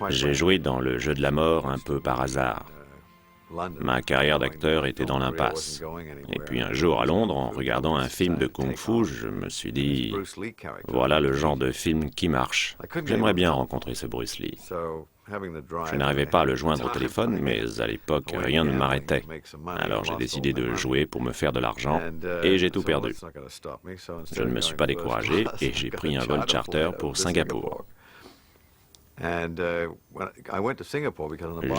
J'ai joué dans le jeu de la mort un peu par hasard. Ma carrière d'acteur était dans l'impasse. Et puis un jour à Londres, en regardant un film de kung-fu, je me suis dit, voilà le genre de film qui marche. J'aimerais bien rencontrer ce Bruce Lee. Je n'arrivais pas à le joindre au téléphone, mais à l'époque, rien ne m'arrêtait. Alors j'ai décidé de jouer pour me faire de l'argent, et j'ai tout perdu. Je ne me suis pas découragé, et j'ai pris un vol charter pour Singapour.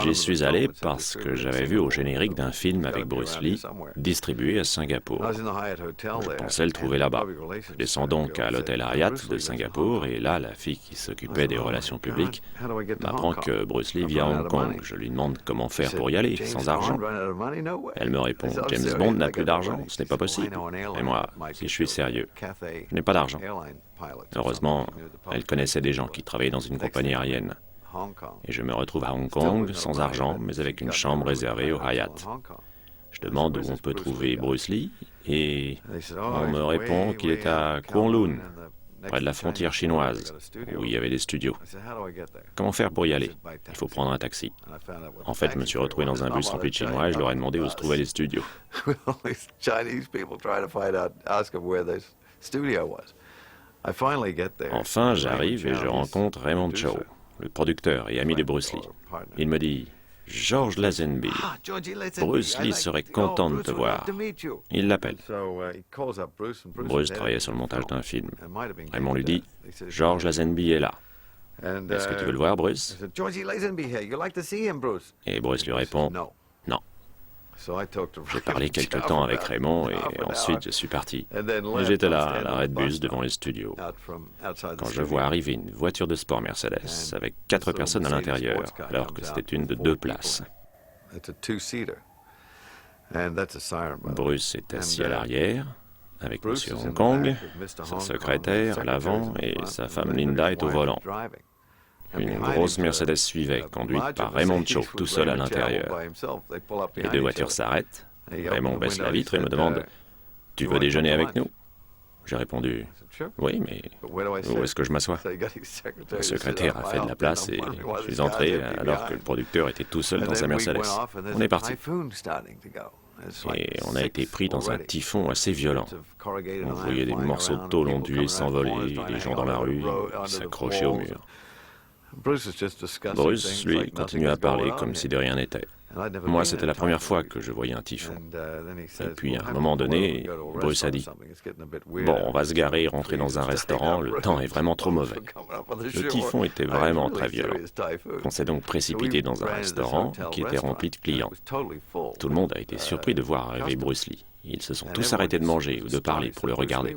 J'y suis allé parce que j'avais vu au générique d'un film avec Bruce Lee distribué à Singapour. Je pensais le trouver là-bas. Je descends donc à l'hôtel Hyatt de Singapour et là, la fille qui s'occupait des relations publiques m'apprend que Bruce Lee vit à Hong Kong. Je lui demande comment faire pour y aller, sans argent. Elle me répond, James Bond n'a plus d'argent, ce n'est pas possible. Et moi, si je suis sérieux, je n'ai pas d'argent. Heureusement, elle connaissait des gens qui travaillaient dans une compagnie aérienne. Et je me retrouve à Hong Kong, sans argent, mais avec une chambre réservée au Hyatt. Je demande où on peut trouver Bruce Lee, et on me répond qu'il est à Kowloon, près de la frontière chinoise, où il y avait des studios. Comment faire pour y aller? Il faut prendre un taxi. En fait, je me suis retrouvé dans un bus rempli de Chinois et je leur ai demandé où se trouvaient les studios. Enfin, j'arrive et je rencontre Raymond Chow, le producteur et ami de Bruce Lee. Il me dit « George Lazenby, Bruce Lee serait content de te voir. » Il l'appelle. Bruce travaillait sur le montage d'un film. Raymond lui dit « George Lazenby est là. Est-ce que tu veux le voir, Bruce ?» Et Bruce lui répond « Non. » J'ai parlé quelque temps avec Raymond et ensuite je suis parti. Et j'étais là, à l'arrêt de bus devant les studios, quand je vois arriver une voiture de sport Mercedes avec 4 personnes à l'intérieur, alors que c'était une de 2 places. Bruce est assis à l'arrière, avec M. Hong Kong, sa secrétaire à l'avant et sa femme Linda est au volant. Une grosse Mercedes suivait, conduite par Raymond Chow, tout seul à l'intérieur. Les 2 voitures s'arrêtent. Raymond baisse la vitre et me demande « Tu veux déjeuner avec nous ?» J'ai répondu « Oui, mais où est-ce que je m'assois ?» Le secrétaire a fait de la place et je suis entré alors que le producteur était tout seul dans sa Mercedes. On est parti. Et on a été pris dans un typhon assez violent. On voyait des morceaux de tôle ondulés s'envoler, les gens dans la rue s'accrochaient au mur. Bruce, lui, continue à parler comme si de rien n'était. Moi, c'était la première fois que je voyais un typhon. Et puis, à un moment donné, Bruce a dit « Bon, on va se garer et rentrer dans un restaurant, le temps est vraiment trop mauvais. » Le typhon était vraiment très violent. On s'est donc précipité dans un restaurant qui était rempli de clients. Tout le monde a été surpris de voir arriver Bruce Lee. Ils se sont tous arrêtés de manger ou de parler pour le regarder.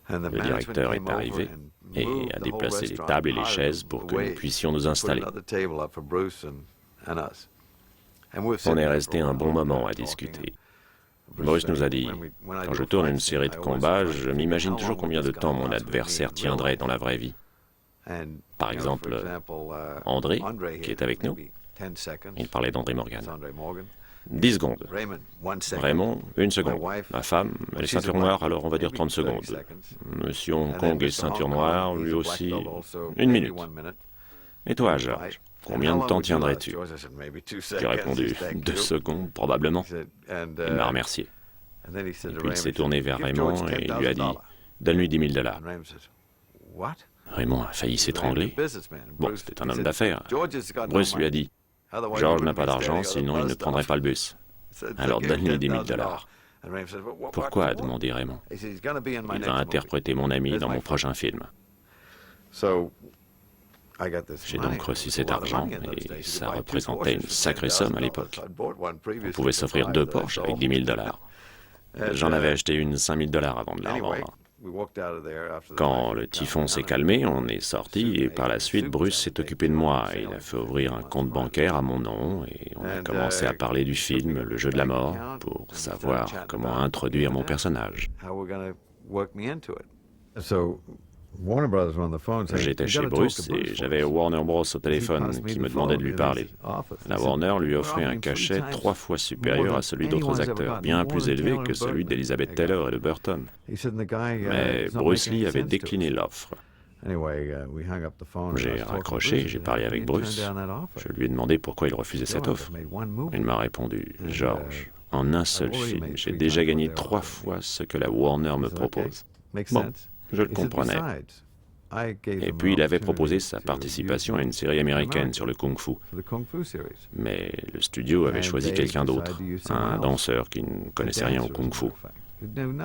Le directeur est arrivé et a déplacé les tables et les chaises pour que nous puissions nous installer. On est resté un bon moment à discuter. Bruce nous a dit « Quand je tourne une série de combats, je m'imagine toujours combien de temps mon adversaire tiendrait dans la vraie vie. Par exemple, André, qui est avec nous, il parlait d'André Morgan. 10 secondes. Raymond, 1 seconde. Ma femme, elle est ceinture noire, alors on va dire 30 secondes. Monsieur Hong Kong est ceinture noire, lui aussi, 1 minute. Et toi, George, combien de temps tiendrais-tu? J'ai répondu 2 secondes, probablement. Il m'a remercié. Et puis il s'est tourné vers Raymond et il lui a dit « Donne-lui 10 000 $. Raymond a failli s'étrangler. Bon, c'était un homme d'affaires. Bruce lui a dit « George n'a pas d'argent, sinon il ne prendrait pas le bus. Alors donne-lui 10 000 $. Pourquoi ?» a demandé Raymond. Il va interpréter mon ami dans mon prochain film. J'ai donc reçu cet argent et ça représentait une sacrée somme à l'époque. On pouvait s'offrir 2 Porsche avec 10 000 $. J'en avais acheté une 5 000 $ avant de la revendre. Quand le typhon s'est calmé, on est sorti et par la suite, Bruce s'est occupé de moi. Il a fait ouvrir un compte bancaire à mon nom et on a commencé à parler du film Le jeu de la mort pour savoir comment introduire mon personnage. J'étais chez Bruce et j'avais Warner Bros. Au téléphone qui me demandait de lui parler. La Warner lui offrait un cachet 3 fois supérieur à celui d'autres acteurs, bien plus élevé que celui d'Elizabeth Taylor et de Burton. Mais Bruce Lee avait décliné l'offre. J'ai raccroché et j'ai parlé avec Bruce. Je lui ai demandé pourquoi il refusait cette offre. Il m'a répondu, « George, en un seul film, j'ai déjà gagné 3 fois ce que la Warner me propose. » Bon, je le comprenais. Et puis il avait proposé sa participation à une série américaine sur le kung-fu. Mais le studio avait choisi quelqu'un d'autre, un danseur qui ne connaissait rien au kung-fu.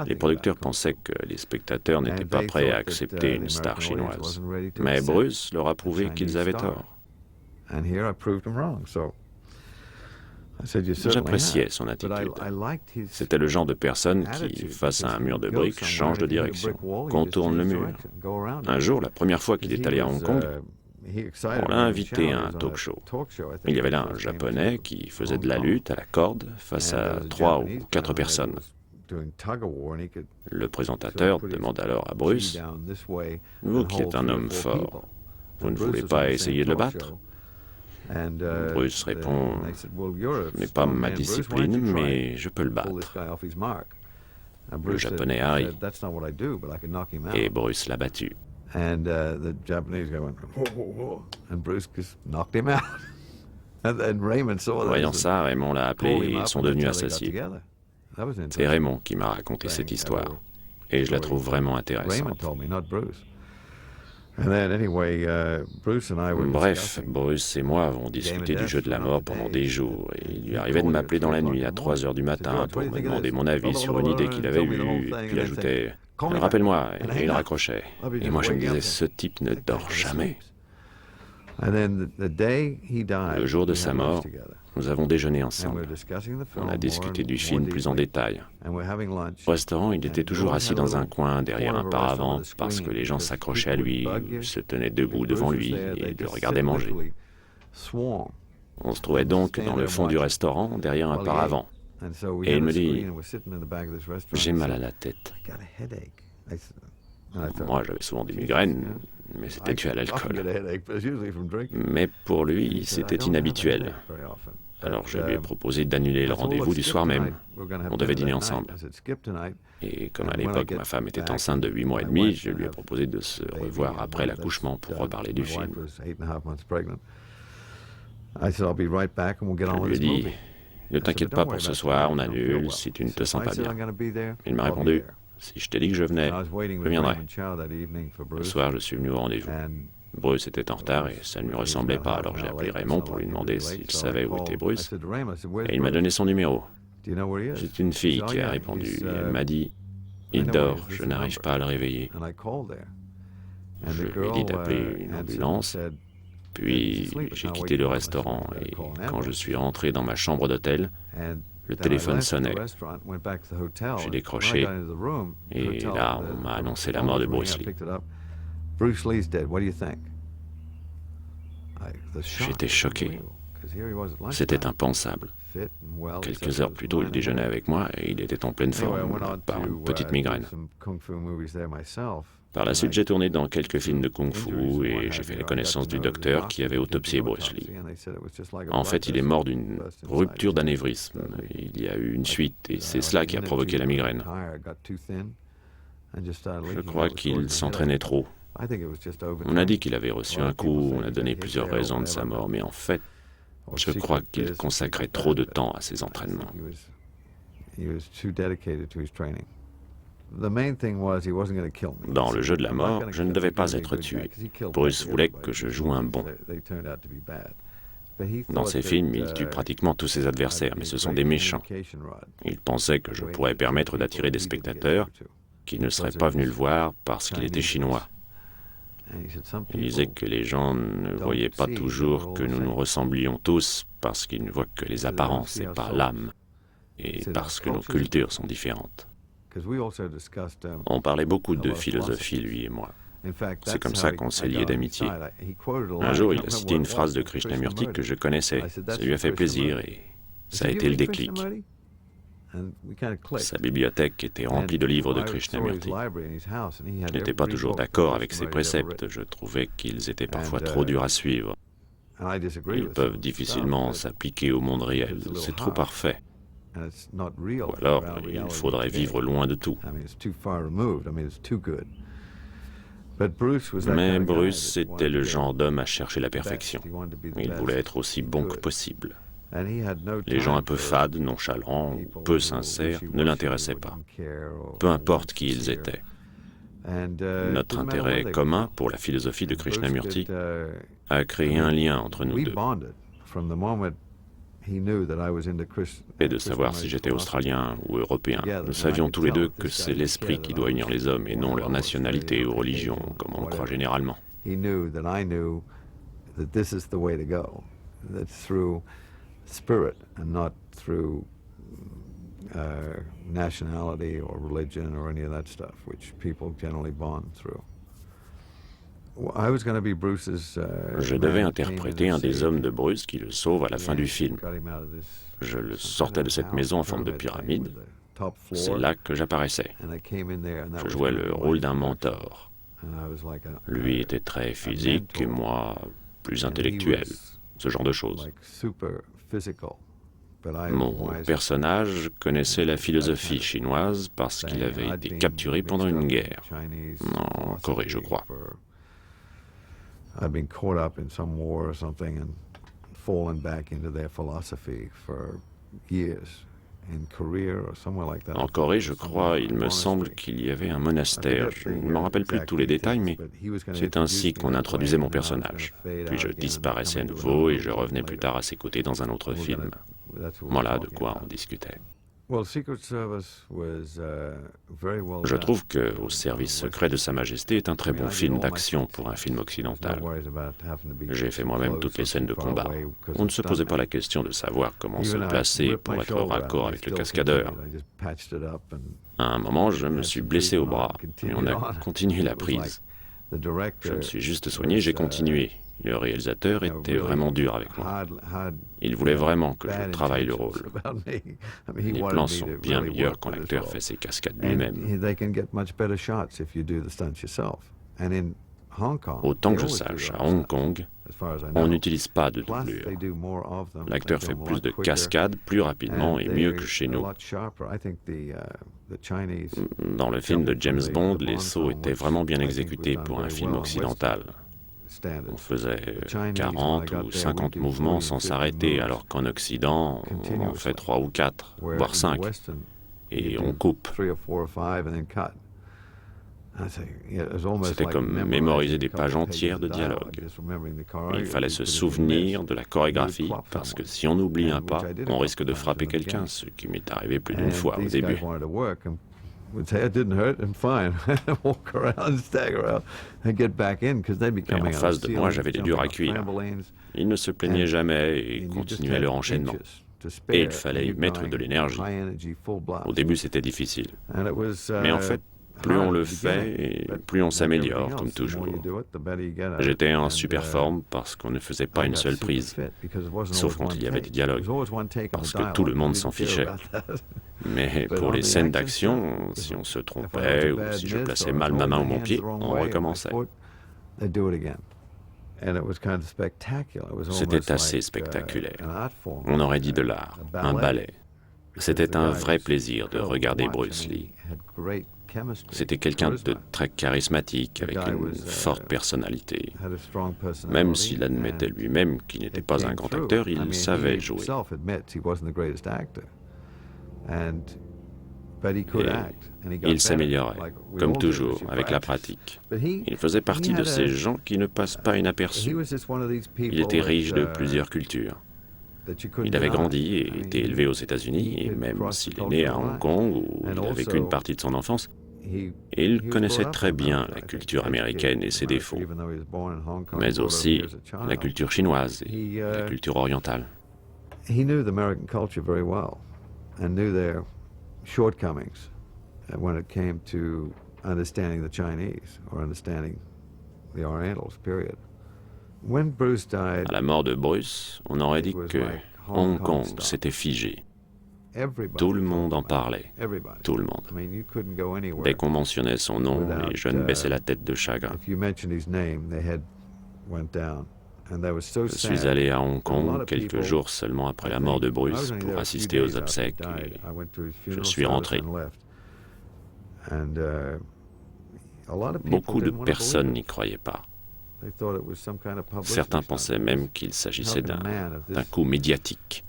Les producteurs pensaient que les spectateurs n'étaient pas prêts à accepter une star chinoise. Mais Bruce leur a prouvé qu'ils avaient tort. J'appréciais son attitude. C'était le genre de personne qui, face à un mur de briques, change de direction, contourne le mur. Un jour, la première fois qu'il est allé à Hong Kong, on l'a invité à un talk show. Il y avait là un Japonais qui faisait de la lutte à la corde face à 3 ou 4 personnes. Le présentateur demande alors à Bruce, « Vous qui êtes un homme fort, vous ne voulez pas essayer de le battre ?» Bruce répond, « Ce n'est pas ma discipline, mais je peux le battre. » Le Japonais a ri, et Bruce l'a battu. Voyant ça, Raymond l'a appelé et ils sont devenus associés. C'est Raymond qui m'a raconté cette histoire, et je la trouve vraiment intéressante. Bref, Bruce et moi avons discuté du jeu de la mort pendant des jours, et il lui arrivait de m'appeler dans la nuit à 3 heures du matin pour me demander mon avis sur une idée qu'il avait eue, et puis ajoutait « Rappelle-moi », et il raccrochait. Et moi je me disais « Ce type ne dort jamais ». Le jour de sa mort, nous avons déjeuné ensemble. On a discuté du film plus en détail. Au restaurant, il était toujours assis dans un coin derrière un paravent parce que les gens s'accrochaient à lui, se tenaient debout devant lui et le regardaient manger. On se trouvait donc dans le fond du restaurant, derrière un paravent. Et il me dit « J'ai mal à la tête ». Moi, j'avais souvent des migraines, mais c'était dû à l'alcool. Mais pour lui, c'était inhabituel. Alors je lui ai proposé d'annuler le rendez-vous du soir même. On devait dîner ensemble. Et comme à l'époque ma femme était enceinte de 8 mois et demi, je lui ai proposé de se revoir après l'accouchement pour reparler du film. Je lui ai dit, ne t'inquiète pas pour ce soir, on annule si tu ne te sens pas bien. Il m'a répondu, si je t'ai dit que je venais, je viendrai. Le soir, je suis venu au rendez-vous. Bruce était en retard et ça ne lui ressemblait pas, alors j'ai appelé Raymond pour lui demander s'il savait où était Bruce. Et il m'a donné son numéro. C'est une fille qui a répondu. Elle m'a dit, il dort, je n'arrive pas à le réveiller. Je lui ai dit d'appeler une ambulance. Puis j'ai quitté le restaurant et quand je suis rentré dans ma chambre d'hôtel, le téléphone sonnait. J'ai décroché et là, on m'a annoncé la mort de Bruce Lee. J'étais choqué. C'était impensable. Quelques heures plus tôt, il déjeunait avec moi et il était en pleine forme, par une petite migraine. Par la suite, j'ai tourné dans quelques films de kung-fu et j'ai fait la connaissance du docteur qui avait autopsié Bruce Lee. En fait, il est mort d'une rupture d'anévrisme. Il y a eu une suite et c'est cela qui a provoqué la migraine. Je crois qu'il s'entraînait trop. On a dit qu'il avait reçu un coup, on a donné plusieurs raisons de sa mort, mais en fait, je crois qu'il consacrait trop de temps à ses entraînements. Dans le jeu de la mort, je ne devais pas être tué. Bruce voulait que je joue un bon. Dans ses films, il tue pratiquement tous ses adversaires, mais ce sont des méchants. Il pensait que je pourrais permettre d'attirer des spectateurs qui ne seraient pas venus le voir parce qu'il était chinois. Il disait que les gens ne voyaient pas toujours que nous nous ressemblions tous parce qu'ils ne voient que les apparences et pas l'âme, et parce que nos cultures sont différentes. On parlait beaucoup de philosophie, lui et moi. C'est comme ça qu'on s'est liés d'amitié. Un jour, il a cité une phrase de Krishnamurti que je connaissais. Ça lui a fait plaisir et ça a été le déclic. Sa bibliothèque était remplie de livres de Krishnamurti. Je n'étais pas toujours d'accord avec ses préceptes, je trouvais qu'ils étaient parfois trop durs à suivre. Ils peuvent difficilement s'appliquer au monde réel, c'est trop parfait. Ou alors, il faudrait vivre loin de tout. Mais Bruce était le genre d'homme à chercher la perfection. Il voulait être aussi bon que possible. Les gens un peu fades, nonchalants ou peu sincères ne l'intéressaient pas, peu importe qui ils étaient. Notre intérêt commun pour la philosophie de Krishnamurti a créé un lien entre nous deux. Et de savoir si j'étais australien ou européen, nous savions tous les deux que c'est l'esprit qui doit unir les hommes et non leur nationalité ou religion, comme on le croit généralement. Spirit and not through nationality or religion or any of that stuff, which people generally bond through. Je devais interpréter un des hommes de Bruce qui le sauve à la fin du film. Je le sortais de cette maison en forme de pyramide. C'est là que j'apparaissais. Je jouais le rôle d'un mentor. Lui était très physique et moi plus intellectuel, ce genre de choses. Mon personnage connaissait la philosophie chinoise parce qu'il avait été capturé pendant une guerre, en Corée, je crois. En Corée, je crois, il me semble qu'il y avait un monastère. Je ne me rappelle plus tous les détails, mais c'est ainsi qu'on introduisait mon personnage. Puis je disparaissais à nouveau et je revenais plus tard à ses côtés dans un autre film. Voilà de quoi on discutait. Je trouve que Au service secret de Sa Majesté est un très bon film d'action pour un film occidental. J'ai fait moi-même toutes les scènes de combat. On ne se posait pas la question de savoir comment se placer pour être raccord avec le cascadeur. À un moment, je me suis blessé au bras et on a continué la prise. Je me suis juste soigné, j'ai continué. Le réalisateur était vraiment dur avec moi. Il voulait vraiment que je travaille le rôle. Les plans sont bien meilleurs quand l'acteur fait ses cascades lui-même. Autant que je sache, à Hong Kong, on n'utilise pas de doublure. L'acteur fait plus de cascades, plus rapidement et mieux que chez nous. Dans le film de James Bond, les sauts étaient vraiment bien exécutés pour un film occidental. On faisait 40 ou 50 mouvements sans s'arrêter, alors qu'en Occident, on en fait 3 ou 4, voire 5, et on coupe. C'était comme mémoriser des pages entières de dialogue. Il fallait se souvenir de la chorégraphie, parce que si on oublie un pas, on risque de frapper quelqu'un, ce qui m'est arrivé plus d'une fois au début. Mais en face de moi, j'avais des durs à cuire. Ils ne se plaignaient jamais et continuaient leur enchaînement. Et il fallait y mettre de l'énergie. Au début, c'était difficile. Mais en fait, plus on le fait, et plus on s'améliore, comme toujours. J'étais en super forme parce qu'on ne faisait pas une seule prise, sauf quand il y avait des dialogues, parce que tout le monde s'en fichait. Mais pour les scènes d'action, si on se trompait ou si je plaçais mal ma main ou mon pied, on recommençait. C'était assez spectaculaire. On aurait dit de l'art, un ballet. C'était un vrai plaisir de regarder Bruce Lee. C'était quelqu'un de très charismatique, avec une forte personnalité. Même s'il admettait lui-même qu'il n'était pas un grand acteur, il savait jouer. Et il s'améliorait, comme toujours, avec la pratique. Il faisait partie de ces gens qui ne passent pas inaperçus. Il était riche de plusieurs cultures. Il avait grandi et été élevé aux États-Unis, et même s'il est né à Hong Kong, où il a vécu une partie de son enfance, il connaissait très bien la culture américaine et ses défauts, mais aussi la culture chinoise et la culture orientale. He knew the American culture very well and knew their shortcomings when it came to understanding the Chinese or understanding the Orientals, period. When Bruce died, à la mort de Bruce, on aurait dit que Hong Kong s'était figé. Tout le monde en parlait, tout le monde. Dès qu'on mentionnait son nom, les jeunes baissaient la tête de chagrin. Je suis allé à Hong Kong quelques jours seulement après la mort de Bruce pour assister aux obsèques et je suis rentré. Beaucoup de personnes n'y croyaient pas. Certains pensaient même qu'il s'agissait d'un coup médiatique.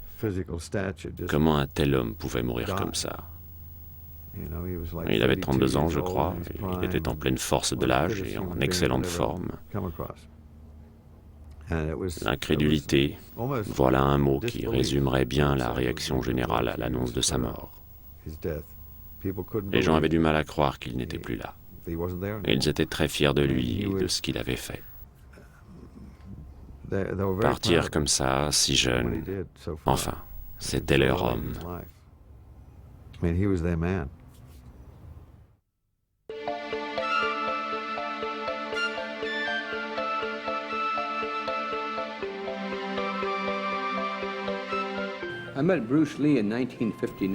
Comment un tel homme pouvait mourir comme ça? Il avait 32 ans, je crois. Il était en pleine force de l'âge et en excellente forme. L'incrédulité, voilà un mot qui résumerait bien la réaction générale à l'annonce de sa mort. Les gens avaient du mal à croire qu'il n'était plus là. Et ils étaient très fiers de lui et de ce qu'il avait fait. Partir comme ça, si jeune, enfin, c'était leur homme.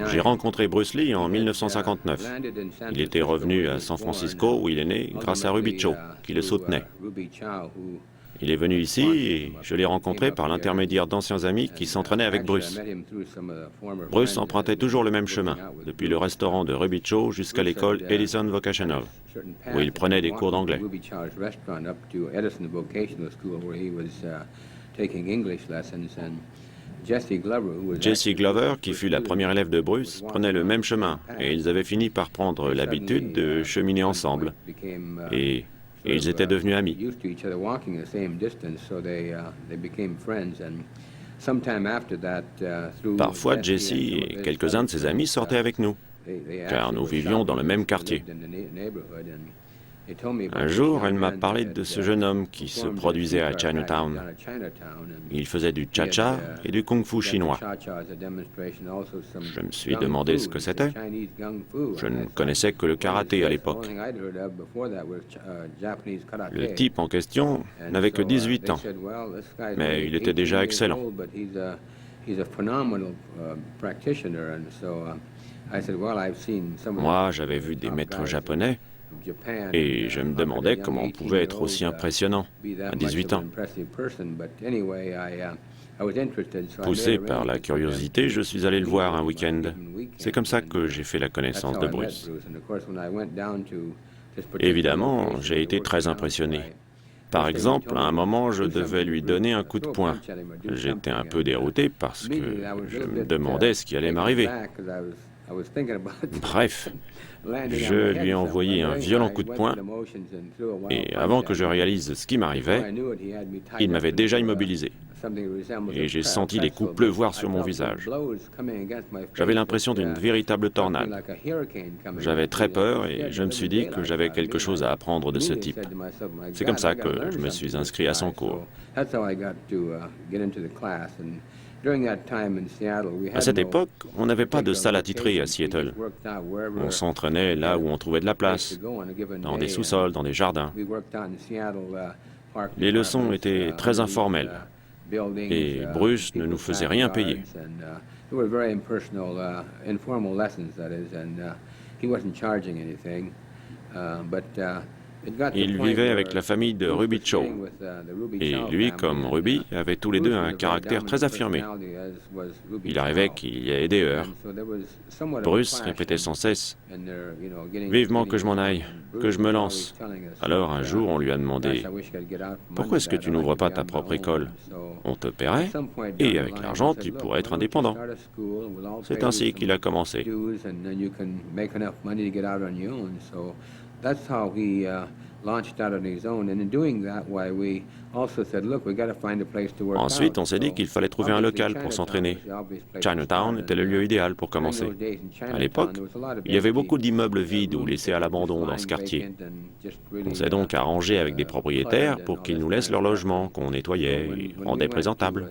J'ai rencontré Bruce Lee en 1959. Il était revenu à San Francisco, où il est né, grâce à Ruby Cho, qui le soutenait. Il est venu ici et je l'ai rencontré par l'intermédiaire d'anciens amis qui s'entraînaient avec Bruce. Bruce empruntait toujours le même chemin, depuis le restaurant de Ruby Cho jusqu'à l'école Edison Vocational, où il prenait des cours d'anglais. Jesse Glover, qui fut la première élève de Bruce, prenait le même chemin et ils avaient fini par prendre l'habitude de cheminer ensemble. Et ils étaient devenus amis. Parfois, Jesse et quelques-uns de ses amis sortaient avec nous, car nous vivions dans le même quartier. Un jour, elle m'a parlé de ce jeune homme qui se produisait à Chinatown. Il faisait du cha-cha et du kung-fu chinois. Je me suis demandé ce que c'était. Je ne connaissais que le karaté à l'époque. Le type en question n'avait que 18 ans, mais il était déjà excellent. Moi, j'avais vu des maîtres japonais, et je me demandais comment on pouvait être aussi impressionnant à 18 ans. Poussé par la curiosité, je suis allé le voir un week-end. C'est comme ça que j'ai fait la connaissance de Bruce. Évidemment, j'ai été très impressionné. Par exemple, à un moment, je devais lui donner un coup de poing. J'étais un peu dérouté parce que je me demandais ce qui allait m'arriver. Bref, je lui ai envoyé un violent coup de poing et avant que je réalise ce qui m'arrivait, il m'avait déjà immobilisé et j'ai senti les coups pleuvoir sur mon visage. J'avais l'impression d'une véritable tornade. J'avais très peur et je me suis dit que j'avais quelque chose à apprendre de ce type. C'est comme ça que je me suis inscrit à son cours. À cette époque, on n'avait pas de salle attitrée à Seattle. On s'entraînait là où on trouvait de la place, dans des sous-sols, dans des jardins. Les leçons étaient très informelles et Bruce ne nous faisait rien payer. Il vivait avec la famille de Ruby Cho. Et lui, comme Ruby, avaient tous les deux un caractère très affirmé. Il arrivait qu'il y ait des heurts. Bruce répétait sans cesse « Vivement que je m'en aille, que je me lance ». Alors un jour, on lui a demandé « Pourquoi est-ce que tu n'ouvres pas ta propre école ? On te paierait, et avec l'argent, tu pourrais être indépendant. » C'est ainsi qu'il a commencé. Ensuite, on s'est dit qu'il fallait trouver un local pour s'entraîner. Chinatown était le lieu idéal pour commencer. À l'époque, il y avait beaucoup d'immeubles vides ou laissés à l'abandon dans ce quartier. On s'est donc arrangé avec des propriétaires pour qu'ils nous laissent leur logement, qu'on nettoyait et rendait présentable.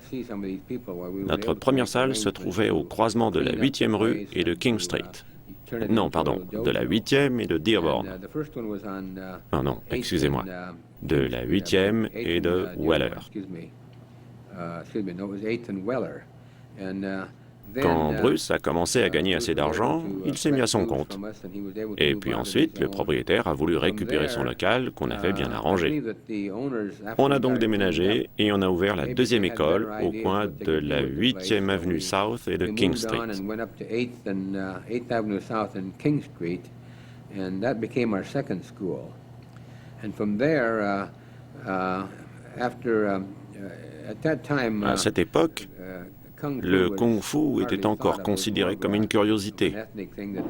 Notre première salle se trouvait au croisement de la 8e rue et de King Street. Non, pardon, de la 8e et de Dearborn. Non, excusez-moi. De la 8e et de Weller. Quand Bruce a commencé à gagner assez d'argent, il s'est mis à son compte. Et puis ensuite, le propriétaire a voulu récupérer son local qu'on avait bien arrangé. On a donc déménagé et on a ouvert la deuxième école au coin de la 8e avenue South et de King Street. À cette époque, le kung-fu était encore considéré comme une curiosité,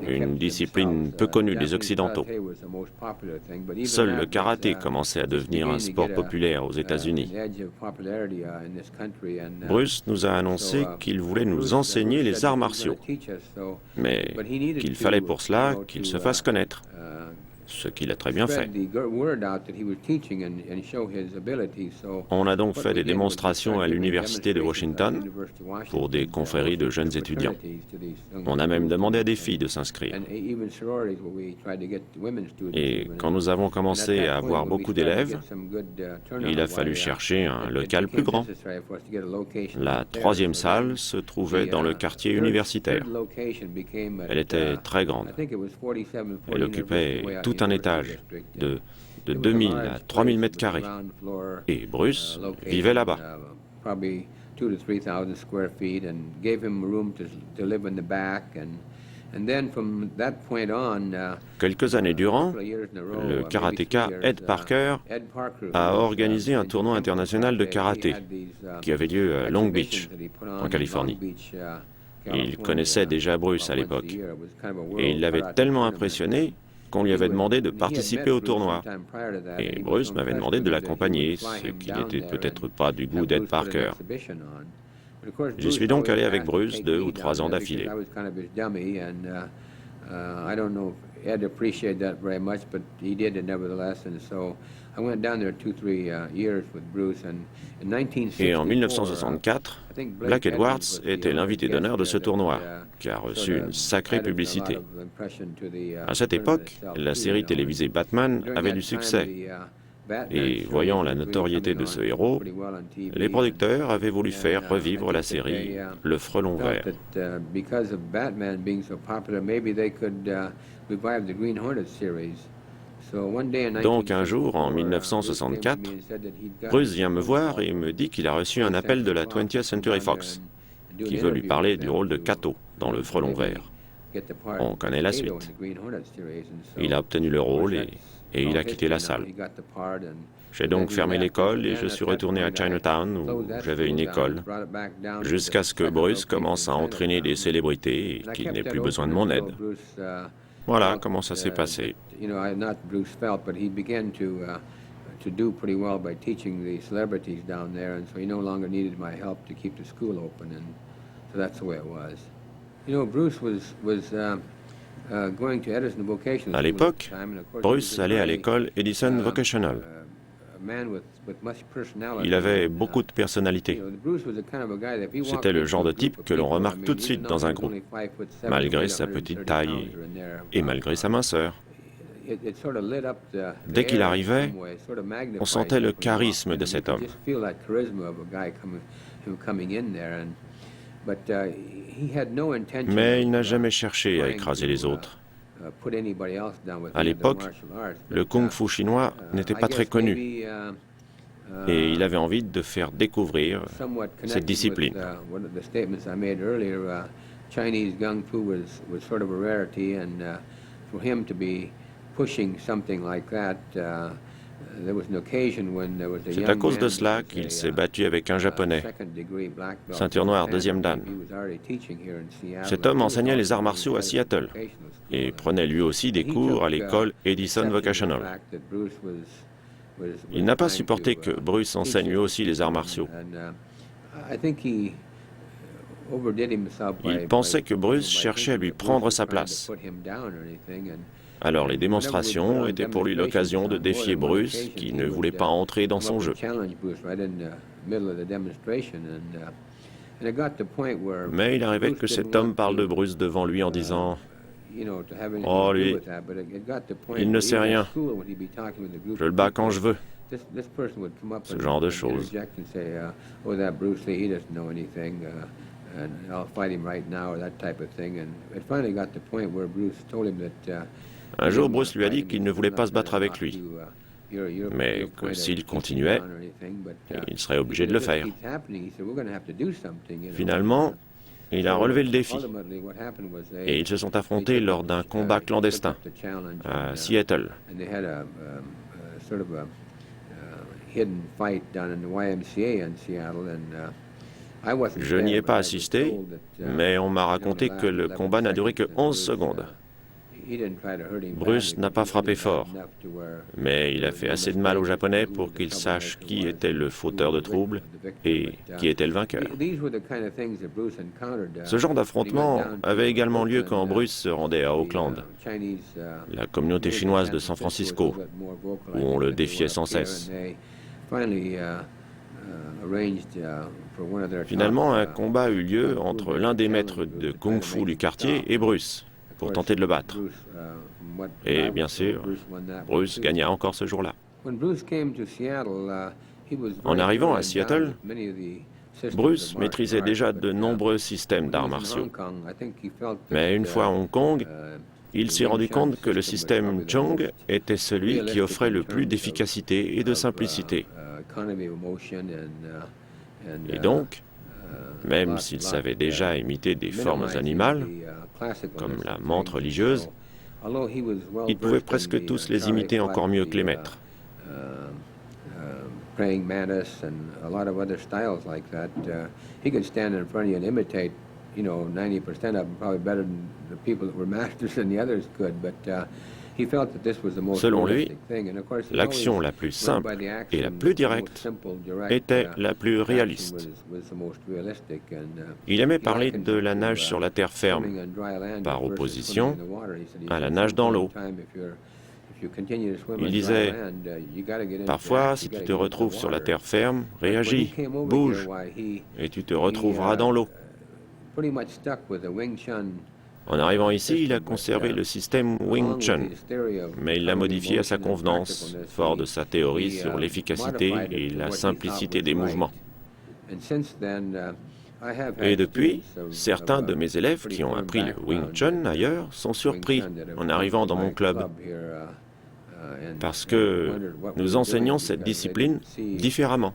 une discipline peu connue des Occidentaux. Seul le karaté commençait à devenir un sport populaire aux États-Unis. Bruce nous a annoncé qu'il voulait nous enseigner les arts martiaux, mais qu'il fallait pour cela qu'il se fasse connaître, ce qu'il a très bien fait. On a donc fait des démonstrations à l'Université de Washington pour des confréries de jeunes étudiants. On a même demandé à des filles de s'inscrire. Et quand nous avons commencé à avoir beaucoup d'élèves, il a fallu chercher un local plus grand. La troisième salle se trouvait dans le quartier universitaire. Elle était très grande. Elle occupait tout un étage de 2000 à 3000 mètres carrés. Et Bruce vivait là-bas. Quelques années durant, le karatéka Ed Parker a organisé un tournoi international de karaté qui avait lieu à Long Beach, en Californie. Il connaissait déjà Bruce à l'époque et il l'avait tellement impressionné qu'on lui avait demandé de participer au tournoi. Et Bruce m'avait demandé de l'accompagner, ce qui n'était peut-être pas du goût d'Ed Parker. J'y suis donc allé avec Bruce 2 ou 3 ans d'affilée. Et en 1964, Black Edwards était l'invité d'honneur de ce tournoi, qui a reçu une sacrée publicité. À cette époque, la série télévisée Batman avait du succès. Et voyant la notoriété de ce héros, les producteurs avaient voulu faire revivre la série Le Frelon Vert. Donc un jour, en 1964, Bruce vient me voir et me dit qu'il a reçu un appel de la 20th Century Fox, qui veut lui parler du rôle de Kato dans Le Frelon Vert. On connaît la suite. Il a obtenu le rôle et il a quitté la salle. J'ai donc fermé l'école et je suis retourné à Chinatown où j'avais une école, jusqu'à ce que Bruce commence à entraîner des célébrités et qu'il n'ait plus besoin de mon aide. Voilà comment ça s'est passé. À l'époque, Bruce allait à l'école Edison Vocational. Il avait beaucoup de personnalité. C'était le genre de type que l'on remarque tout de suite dans un groupe, malgré sa petite taille et malgré sa minceur. Dès qu'il arrivait, on sentait le charisme de cet homme. Mais il n'a jamais cherché à écraser les autres. À l'époque, le kung-fu chinois n'était pas très connu et il avait envie de faire découvrir cette discipline. C'est à cause de cela qu'il s'est battu avec un Japonais, ceinture noire, deuxième dan. Cet homme enseignait les arts martiaux à Seattle et prenait lui aussi des cours à l'école Edison Vocational. Il n'a pas supporté que Bruce enseigne lui aussi les arts martiaux. Il pensait que Bruce cherchait à lui prendre sa place. Alors les démonstrations étaient pour lui l'occasion de défier Bruce, qui ne voulait pas entrer dans son jeu. Mais il arrivait que cet homme parle de Bruce devant lui en disant « Oh, lui, il ne sait rien. Je le bats quand je veux. » Ce genre de choses. Un jour, Bruce lui a dit qu'il ne voulait pas se battre avec lui, mais que s'il continuait, il serait obligé de le faire. Finalement, il a relevé le défi et ils se sont affrontés lors d'un combat clandestin à Seattle. Je n'y ai pas assisté, mais on m'a raconté que le combat n'a duré que 11 secondes. Bruce n'a pas frappé fort, mais il a fait assez de mal aux Japonais pour qu'ils sachent qui était le fauteur de troubles et qui était le vainqueur. Ce genre d'affrontement avait également lieu quand Bruce se rendait à Auckland, la communauté chinoise de San Francisco, où on le défiait sans cesse. Finalement, un combat eut lieu entre l'un des maîtres de kung-fu du quartier et Bruce, pour tenter de le battre. Et bien sûr, Bruce gagna encore ce jour-là. En arrivant à Seattle, Bruce maîtrisait déjà de nombreux systèmes d'arts martiaux. Mais une fois à Hong Kong, il s'est rendu compte que le système Chung était celui qui offrait le plus d'efficacité et de simplicité. Et donc, même s'il savait déjà imiter des formes animales, comme la menthe religieuse, il pouvait presque tous les imiter encore mieux que les maîtres. Selon lui, l'action la plus simple et la plus directe était la plus réaliste. Il aimait parler de la nage sur la terre ferme, par opposition à la nage dans l'eau. Il disait, parfois, si tu te retrouves sur la terre ferme, réagis, bouge, et tu te retrouveras dans l'eau. En arrivant ici, il a conservé le système Wing Chun, mais il l'a modifié à sa convenance, fort de sa théorie sur l'efficacité et la simplicité des mouvements. Et depuis, certains de mes élèves qui ont appris le Wing Chun ailleurs sont surpris en arrivant dans mon club, parce que nous enseignons cette discipline différemment.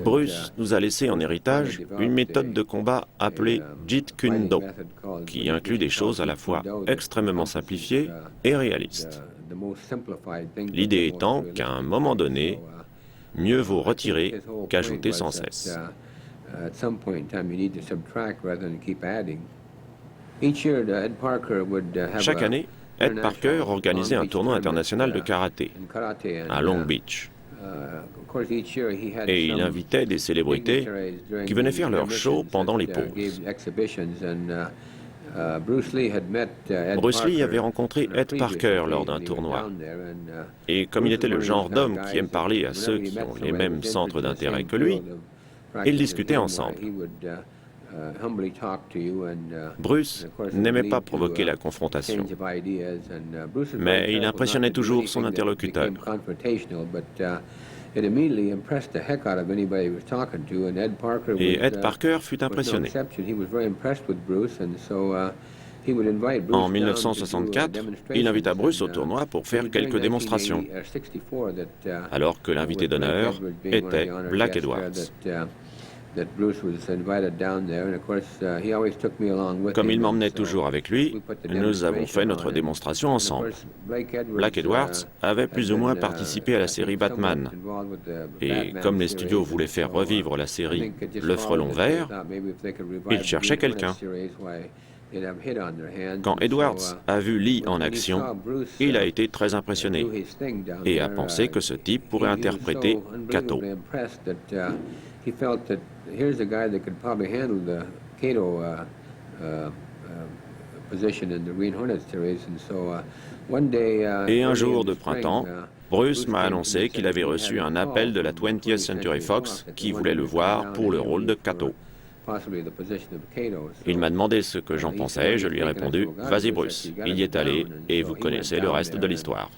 Bruce nous a laissé en héritage une méthode de combat appelée Jeet Kune Do, qui inclut des choses à la fois extrêmement simplifiées et réalistes. L'idée étant qu'à un moment donné, mieux vaut retirer qu'ajouter sans cesse. Chaque année, Ed Parker organisait un tournoi international de karaté à Long Beach. Et il invitait des célébrités qui venaient faire leur show pendant les pauses. Bruce Lee avait rencontré Ed Parker lors d'un tournoi. Et comme il était le genre d'homme qui aime parler à ceux qui ont les mêmes centres d'intérêt que lui, ils discutaient ensemble. Bruce n'aimait pas provoquer la confrontation, mais il impressionnait toujours son interlocuteur. Et Ed Parker fut impressionné. En 1964, il invita Bruce au tournoi pour faire quelques démonstrations, alors que l'invité d'honneur était Black Edwards. Comme il m'emmenait toujours avec lui, nous avons fait notre démonstration ensemble. Black Edwards avait plus ou moins participé à la série Batman. Et comme les studios voulaient faire revivre la série Le Frelon Vert, ils cherchaient quelqu'un. Quand Edwards a vu Lee en action, il a été très impressionné et a pensé que ce type pourrait interpréter Kato. Here's a guy that could probably handle the Kato position in the Green Hornet series, and so one day. Et un jour de printemps, Bruce m'a annoncé qu'il avait reçu un appel de la 20th Century Fox qui voulait le voir pour le rôle de Kato. Il m'a demandé ce que j'en pensais, je lui ai répondu « Vas-y Bruce, il y est allé et vous connaissez le reste de l'histoire ».